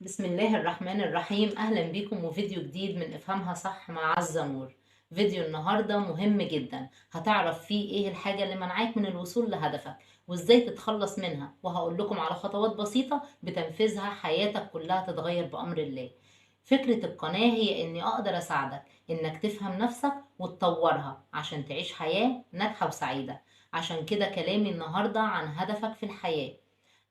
بسم الله الرحمن الرحيم. أهلا بيكم وفيديو جديد من افهمها صح مع عزة نور. فيديو النهاردة مهم جدا، هتعرف فيه ايه الحاجة اللي منعاك من الوصول لهدفك وازاي تتخلص منها، وهقول لكم على خطوات بسيطة بتنفيذها حياتك كلها تتغير بأمر الله. فكرة القناة هي اني اقدر اساعدك انك تفهم نفسك وتطورها عشان تعيش حياة ناجحة وسعيدة. عشان كده كلامي النهاردة عن هدفك في الحياة.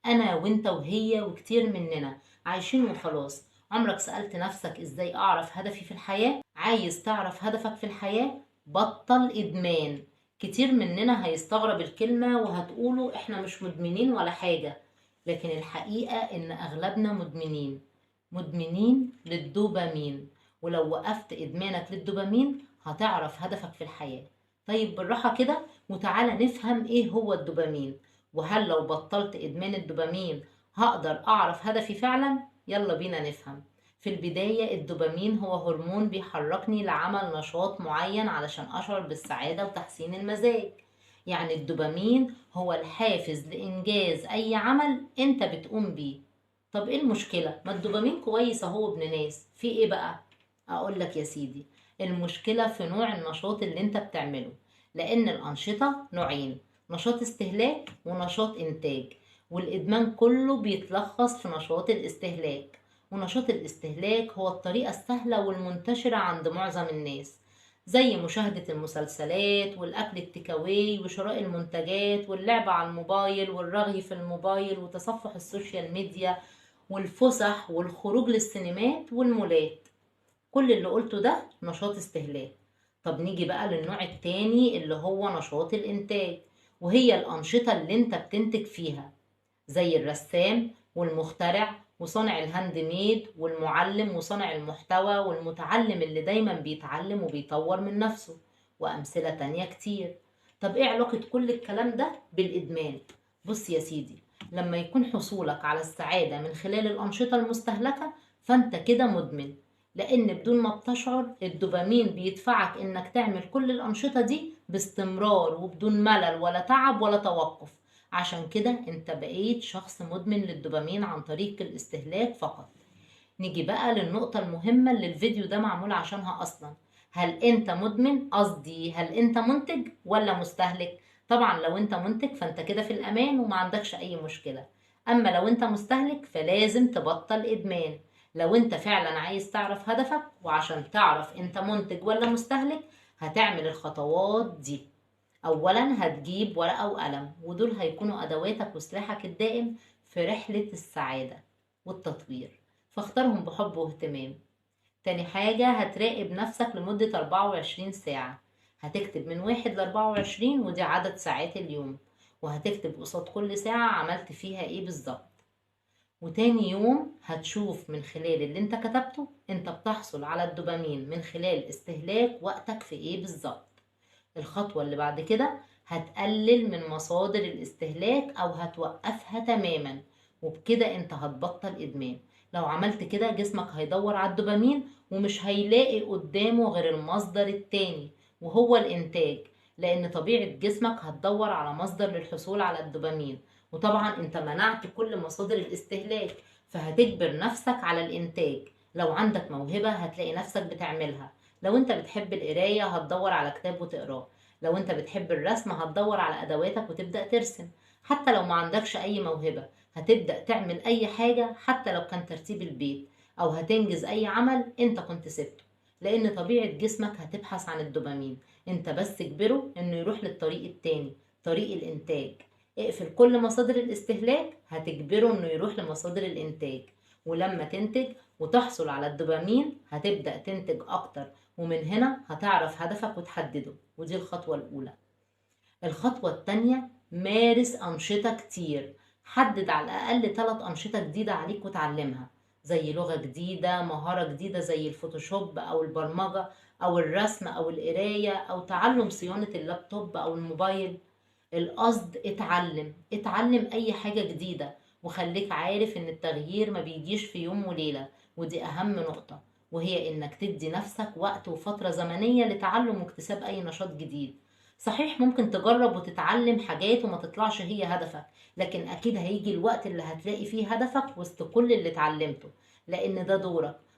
أنا وأنت وهي وكتير مننا عايشين وخلاص. عمرك سألت نفسك إزاي أعرف هدفي في الحياة؟ عايز تعرف هدفك في الحياة؟ بطل إدمان. كتير مننا هيستغرب الكلمة وهتقولوا إحنا مش مدمنين ولا حاجة، لكن الحقيقة إن أغلبنا مدمنين. مدمنين للدوبامين، ولو وقفت إدمانك للدوبامين هتعرف هدفك في الحياة. طيب بالراحة كده وتعالى نفهم إيه هو الدوبامين، وهل لو بطلت إدمان الدوبامين هقدر أعرف هدفي فعلا؟ يلا بينا نفهم. في البداية الدوبامين هو هرمون بيحركني لعمل نشاط معين علشان أشعر بالسعادة وتحسين المزاج. يعني الدوبامين هو الحافز لإنجاز أي عمل أنت بتقوم بيه. طب إيه المشكلة؟ ما الدوبامين كويس أهو ابن ناس، في إيه بقى؟ أقول لك يا سيدي، المشكلة في نوع النشاط اللي أنت بتعمله، لأن الأنشطة نوعين: نشاط استهلاك ونشاط إنتاج. والإدمان كله بيتلخص في نشاط الاستهلاك. ونشاط الاستهلاك هو الطريقة السهلة والمنتشرة عند معظم الناس، زي مشاهدة المسلسلات والأكل التكاوي وشراء المنتجات واللعب على الموبايل والرغي في الموبايل وتصفح السوشيال ميديا والفسح والخروج للسينمات والمولات. كل اللي قلته ده نشاط استهلاك. طب نيجي بقى للنوع التاني اللي هو نشاط الإنتاج، وهي الأنشطة اللي انت بتنتج فيها، زي الرسام والمخترع وصانع الهاند ميد والمعلم وصانع المحتوى والمتعلم اللي دايما بيتعلم وبيطور من نفسه، وأمثلة تانية كتير. طب ايه علاقة كل الكلام ده بالإدمان؟ بص يا سيدي، لما يكون حصولك على السعادة من خلال الأنشطة المستهلكة فانت كده مدمن، لأن بدون ما بتشعر الدوبامين بيدفعك إنك تعمل كل الأنشطة دي باستمرار وبدون ملل ولا تعب ولا توقف. عشان كده انت بقيت شخص مدمن للدوبامين عن طريق الاستهلاك فقط. نيجي بقى للنقطة المهمة اللي الفيديو ده معمول عشانها أصلا. هل انت مدمن؟ قصدي هل انت منتج ولا مستهلك؟ طبعا لو انت منتج فانت كده في الأمان وما عندكش أي مشكلة. أما لو انت مستهلك فلازم تبطل إدمان. لو انت فعلا عايز تعرف هدفك وعشان تعرف انت منتج ولا مستهلك هتعمل الخطوات دي. اولا هتجيب ورقة وقلم، ودول هيكونوا ادواتك وسلاحك الدائم في رحلة السعادة والتطوير، فاختارهم بحب واهتمام. تاني حاجة هتراقب نفسك لمدة 24 ساعة، هتكتب من 1 ل 24 ودي عدد ساعات اليوم، وهتكتب قصاد كل ساعة عملت فيها ايه بالظبط. وتاني يوم هتشوف من خلال اللي انت كتبته انت بتحصل على الدوبامين من خلال استهلاك وقتك في ايه بالظبط. الخطوة اللي بعد كده هتقلل من مصادر الاستهلاك أو هتوقفها تماما، وبكده انت هتبطل إدمان. لو عملت كده جسمك هيدور على الدوبامين ومش هيلاقي قدامه غير المصدر التاني وهو الإنتاج، لأن طبيعة جسمك هتدور على مصدر للحصول على الدوبامين. وطبعا انت منعت كل مصادر الاستهلاك، فهتجبر نفسك على الإنتاج. لو عندك موهبة هتلاقي نفسك بتعملها. لو انت بتحب القراية هتدور على كتاب وتقراه. لو انت بتحب الرسم هتدور على ادواتك وتبدأ ترسم. حتى لو ما عندكش اي موهبة هتبدأ تعمل اي حاجة، حتى لو كان ترتيب البيت، او هتنجز اي عمل انت كنت سبته، لان طبيعة جسمك هتبحث عن الدوبامين. انت بس اجبره انه يروح للطريق التاني، طريق الانتاج. اقفل كل مصادر الاستهلاك هتجبره انه يروح لمصادر الانتاج. ولما تنتج وتحصل على الدوبامين هتبدأ تنتج أكتر، ومن هنا هتعرف هدفك وتحدده، ودي الخطوة الأولى. الخطوة التانية مارس أنشطة كتير. حدد على الأقل 3 أنشطة جديدة عليك وتعلمها، زي لغة جديدة، مهارة جديدة زي الفوتوشوب أو البرمجة أو الرسم أو القراية أو تعلم صيانة اللابتوب أو الموبايل. القصد اتعلم أي حاجة جديدة، وخليك عارف إن التغيير ما بيجيش في يوم وليلة، ودي أهم نقطة، وهي إنك تدي نفسك وقت وفترة زمنية لتعلم واكتساب أي نشاط جديد. صحيح ممكن تجرب وتتعلم حاجات وما تطلعش هي هدفك، لكن أكيد هيجي الوقت اللي هتلاقي فيه هدفك وسط كل اللي اتعلمته، لأن ده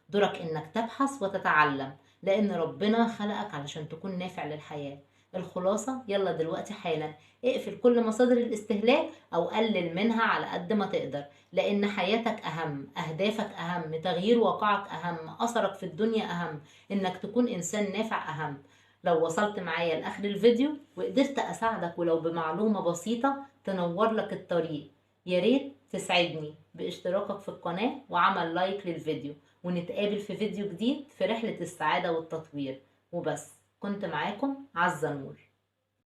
دورك إنك تبحث وتتعلم، لأن ربنا خلقك علشان تكون نافع للحياة. الخلاصة، يلا دلوقتي حالا اقفل كل مصادر الاستهلاك أو قلل منها على قد ما تقدر، لأن حياتك أهم، أهدافك أهم، تغيير واقعك أهم، أثرك في الدنيا أهم، إنك تكون إنسان نافع أهم. لو وصلت معايا لآخر الفيديو وقدرت أساعدك ولو بمعلومة بسيطة تنور لك الطريق، ياريت تسعدني باشتراكك في القناة وعمل لايك للفيديو، ونتقابل في فيديو جديد في رحلة السعادة والتطوير. وبس، كنت معاكم عزة نور.